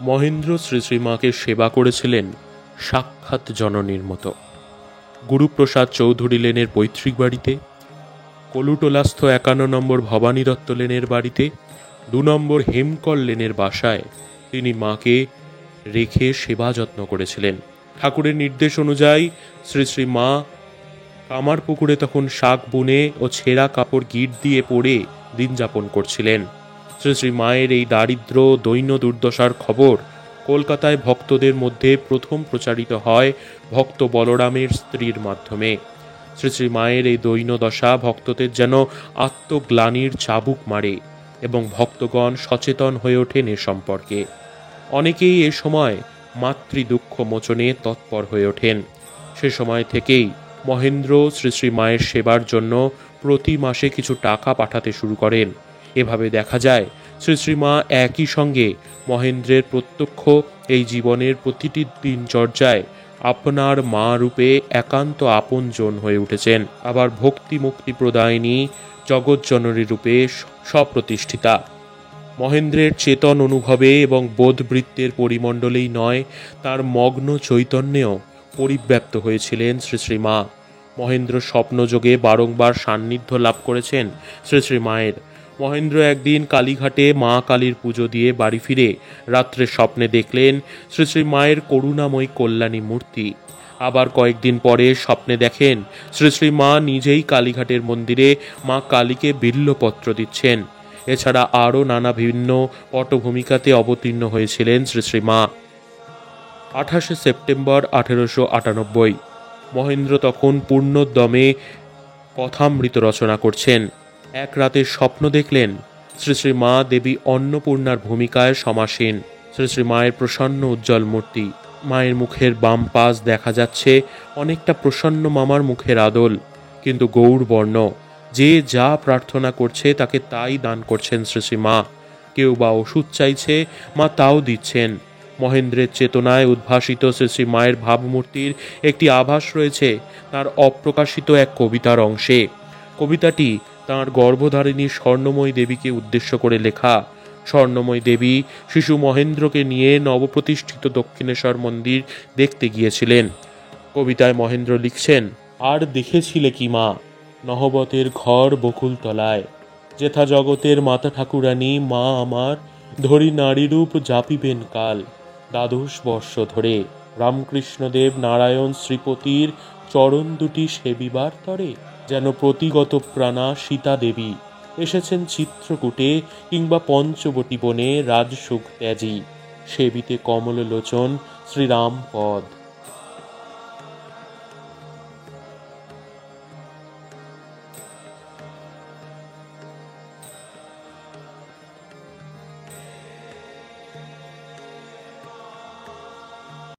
মহেন্দ্র শ্রী শ্রীমাকে সেবা করেছিলেন সাক্ষাৎ জননীর মতো। গুরুপ্রসাদ চৌধুরী লেনের পৈতৃক বাড়িতে, কলুটোলাস্থ 51 নম্বর ভবানী দত্ত লেনের বাড়িতে, 2 নম্বর হেমকল লেনের বাসায় তিনি মাকে রেখে সেবা যত্ন করেছিলেন। ঠাকুরের নির্দেশ অনুযায়ী শ্রী শ্রী মা কামারপুকুরে তখন শাক বুনে ও ছেঁড়া কাপড় গিট দিয়ে পরে দিন যাপন করছিলেন। শ্রী শ্রী মায়ের এই দারিদ্র দৈন্য দুর্দশার খবর কলকাতায় ভক্তদের মধ্যে প্রথম প্রচারিত হয় ভক্ত বলরামের স্ত্রীর মাধ্যমে। শ্রী শ্রী মায়ের এই দৈন্যদশা ভক্তদের যেন আত্মগ্লানির চাবুক মারে এবং ভক্তগণ সচেতন হয়ে ওঠেন এ সম্পর্কে। অনেকেই এ সময় মাতৃ দুঃখ মোচনে তৎপর হয়ে ওঠেন। সে সময় থেকেই মহেন্দ্র শ্রী শ্রী মায়ের সেবার জন্য প্রতি মাসে কিছু টাকা পাঠাতে শুরু করেন। এভাবে দেখা যায় শ্রী শ্রী মা একই সঙ্গে মহেন্দ্রের প্রত্যক্ষ এই জীবনের প্রতিটি দিনচর্যায় আপনার মা রূপে একান্ত আপনজন হয়ে উঠেছেন, আবার ভক্তি মুক্তি প্রদায়িনী জগজ্জননী রূপে স্বপ্রতিষ্ঠিতা। মহেন্দ্রের চেতন অনুভবে এবং বোধবৃত্তের পরিমণ্ডলেই নয়, তার মগ্ন চৈতন্যেও পরিব্যাপ্ত হয়েছিলেন শ্রী শ্রী মা। মহেন্দ্র স্বপ্নযোগে বারংবার সান্নিধ্য লাভ করেছেন শ্রী শ্রী মায়ের। মহেন্দ্র একদিন কালীঘাটে মা কালীর পুজো দিয়ে বাড়ি ফিরে রাত্রে স্বপ্নে দেখলেন শ্রী শ্রী মায়ের করুণাময়ী কল্যাণী মূর্তি। আবার কয়েকদিন পরে স্বপ্নে দেখেন শ্রী শ্রী মা নিজেই কালীঘাটের মন্দিরে মা কালীকে বিল্লপত্র দিচ্ছেন। এছাড়া আরও নানা ভিন্ন পটভূমিকাতে অবতীর্ণ হয়েছিলেন শ্রী শ্রী মা। 28 সেপ্টেম্বর 1898 মহেন্দ্র তখন পূর্ণোদ্যমে কথামৃত রচনা করছেন। এক রাতে স্বপ্ন দেখলেন শ্রী শ্রী মা দেবী অন্নপূর্ণার ভূমিকায় সমাসীন। শ্রী শ্রী মায়ের প্রসন্ন উজ্জ্বল মূর্তি, মায়ের মুখের বাম পাশ দেখা যাচ্ছে অনেকটা প্রসন্ন মামার মুখের আদল, কিন্তু গৌর বর্ণ। যে যা প্রার্থনা করছে তাকে তাই দান করছেন শ্রী শ্রী মা। কেউ বা ওষুধ চাইছে, মা তাও দিচ্ছেন। মহেন্দ্রের চেতনায় উদ্ভাসিত শ্রী শ্রী মায়ের ভাবমূর্তির একটি আভাস রয়েছে তার অপ্রকাশিত এক কবিতার অংশে। কবিতাটি তাঁর গর্ভধারিণী স্বর্ণময়ী দেবীকে উদ্দেশ্য করে লেখা। স্বর্ণময়ী দেবী শিশু মহেন্দ্রকে নিয়ে নবপ্রতিষ্ঠিত দক্ষিণেশ্বর মন্দির দেখতে গিয়েছিলেন। কবিতায় মহেন্দ্র লিখছেন, আর দেখেছিলে কি মা নহবতের ঘর বকুলতলায়, যেথা জগতের মাতা ঠাকুরানী মা আমার ধরি নারীরূপ জাপিবেন কাল। 12 বর্ষ ধরে রামকৃষ্ণদেব নারায়ণ শ্রীপতির চরণ দুটি সেবিবার তরে, যেন প্রতিগত প্রাণা সীতা দেবী এসেছেন চিত্রকূটে কিংবা পঞ্চবটী বনে রাজসুখ ত্যাজি, সেবিতে কমল লোচন শ্রীরাম পদ।